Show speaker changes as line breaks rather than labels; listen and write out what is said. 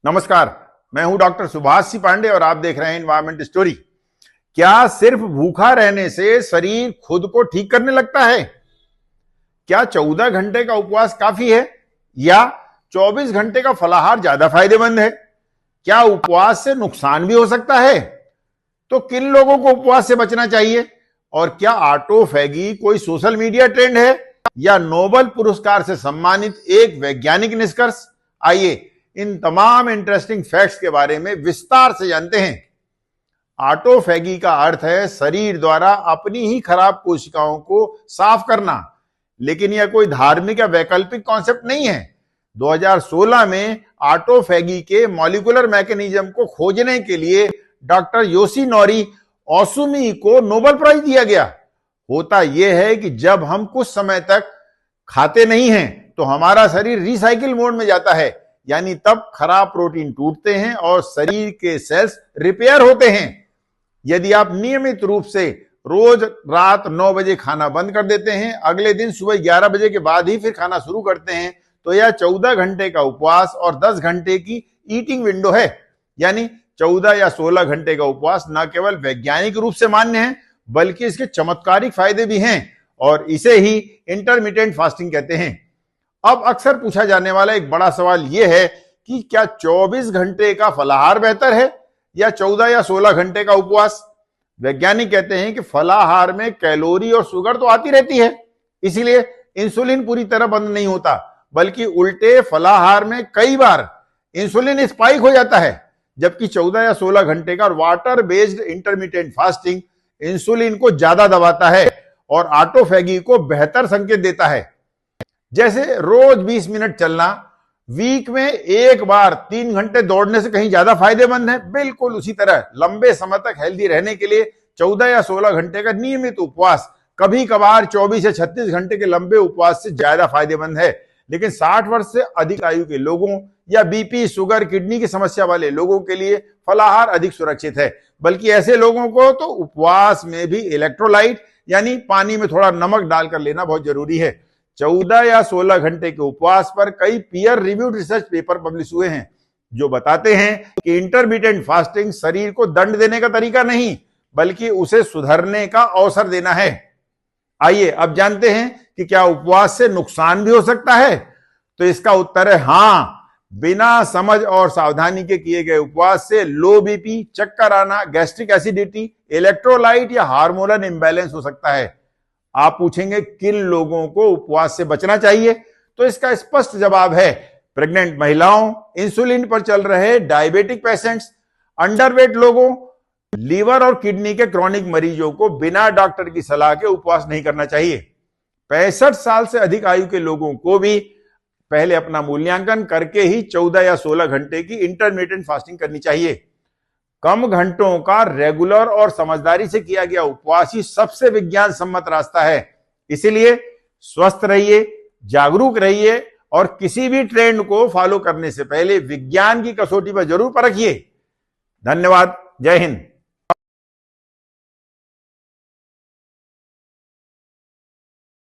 नमस्कार, मैं हूं डॉक्टर सुभाष सी पांडे और आप देख रहे हैं एनवायरमेंट स्टोरी। क्या सिर्फ भूखा रहने से शरीर खुद को ठीक करने लगता है? क्या 14 घंटे का उपवास काफी है या 24 घंटे का फलाहार ज्यादा फायदेमंद है? क्या उपवास से नुकसान भी हो सकता है? तो किन लोगों को उपवास से बचना चाहिए? और क्या ऑटोफैगी कोई सोशल मीडिया ट्रेंड है या नोबेल पुरस्कार से सम्मानित एक वैज्ञानिक निष्कर्ष? आइए इन तमाम इंटरेस्टिंग फैक्ट्स के बारे में विस्तार से जानते हैं। ऑटोफैगी का अर्थ है शरीर द्वारा अपनी ही खराब कोशिकाओं को साफ करना, लेकिन यह कोई धार्मिक या वैकल्पिक कॉन्सेप्ट नहीं है। 2016 में ऑटोफैगी के मॉलिक्यूलर मैकेनिज्म को खोजने के लिए डॉक्टर योशिनोरी ओसुमी को नोबेल प्राइज दिया गया। होता यह है कि जब हम कुछ समय तक खाते नहीं हैं तो हमारा शरीर रिसाइकिल मोड में जाता है, यानी तब खराब प्रोटीन टूटते हैं और शरीर के सेल्स रिपेयर होते हैं। यदि आप नियमित रूप से रोज रात 9 बजे खाना बंद कर देते हैं, अगले दिन सुबह 11 बजे के बाद ही फिर खाना शुरू करते हैं, तो यह 14 घंटे का उपवास और 10 घंटे की ईटिंग विंडो है। यानी 14 या 16 घंटे का उपवास न केवल वैज्ञानिक रूप से मान्य है, बल्कि इसके चमत्कारिक फायदे भी हैं और इसे ही इंटरमिटेंट फास्टिंग कहते हैं। अब अक्सर पूछा जाने वाला एक बड़ा सवाल यह है कि क्या 24 घंटे का फलाहार बेहतर है या 14 या 16 घंटे का उपवास? वैज्ञानिक कहते हैं कि फलाहार में कैलोरी और शुगर तो आती रहती है, इसीलिए इंसुलिन पूरी तरह बंद नहीं होता, बल्कि उल्टे फलाहार में कई बार इंसुलिन स्पाइक हो जाता है। जबकि 14 या 16 घंटे का water based intermittent fasting insulin को ज्यादा दबाता है और ऑटोफैगी को बेहतर संकेत देता है। जैसे रोज 20 मिनट चलना, वीक में एक बार 3 घंटे दौड़ने से कहीं ज्यादा फायदेमंद है, बिल्कुल उसी तरह लंबे समय तक हेल्दी रहने के लिए 14 या 16 घंटे का नियमित उपवास कभी कभार 24 या 36 घंटे के लंबे उपवास से ज्यादा फायदेमंद है। लेकिन 60 वर्ष से अधिक आयु के लोगों या बीपी, शुगर, किडनी की समस्या वाले लोगों के लिए फलाहार अधिक सुरक्षित है। बल्कि ऐसे लोगों को तो उपवास में भी इलेक्ट्रोलाइट यानी पानी में थोड़ा नमक डालकर लेना बहुत जरूरी है। 14 या 16 घंटे के उपवास पर कई peer reviewed research paper publish हुए हैं जो बताते हैं कि इंटरमिटेंट फास्टिंग शरीर को दंड देने का तरीका नहीं, बल्कि उसे सुधरने का अवसर देना है। आइए अब जानते हैं कि क्या उपवास से नुकसान भी हो सकता है। तो इसका उत्तर है हाँ। बिना समझ और सावधानी के किए गए उपवास से लो बीपी, चक्कर आना, गैस्ट्रिक एसिडिटी, इलेक्ट्रोलाइट या हार्मोनल इंबैलेंस हो सकता है। आप पूछेंगे किन लोगों को उपवास से बचना चाहिए, तो इसका स्पष्ट जवाब है प्रेग्नेंट महिलाओं, इंसुलिन पर चल रहे डायबिटिक पेशेंट्स, अंडरवेट लोगों, लीवर और किडनी के क्रॉनिक मरीजों को बिना डॉक्टर की सलाह के उपवास नहीं करना चाहिए। 65 साल से अधिक आयु के लोगों को भी पहले अपना मूल्यांकन करके ही 14 या 16 घंटे की इंटरमिटेंट फास्टिंग करनी चाहिए। कम घंटों का रेगुलर और समझदारी से किया गया उपवास ही सबसे विज्ञान सम्मत रास्ता है। इसीलिए स्वस्थ रहिए, जागरूक रहिए और किसी भी ट्रेंड को फॉलो करने से पहले विज्ञान की कसौटी पर जरूर परखिए। धन्यवाद। जय हिंद।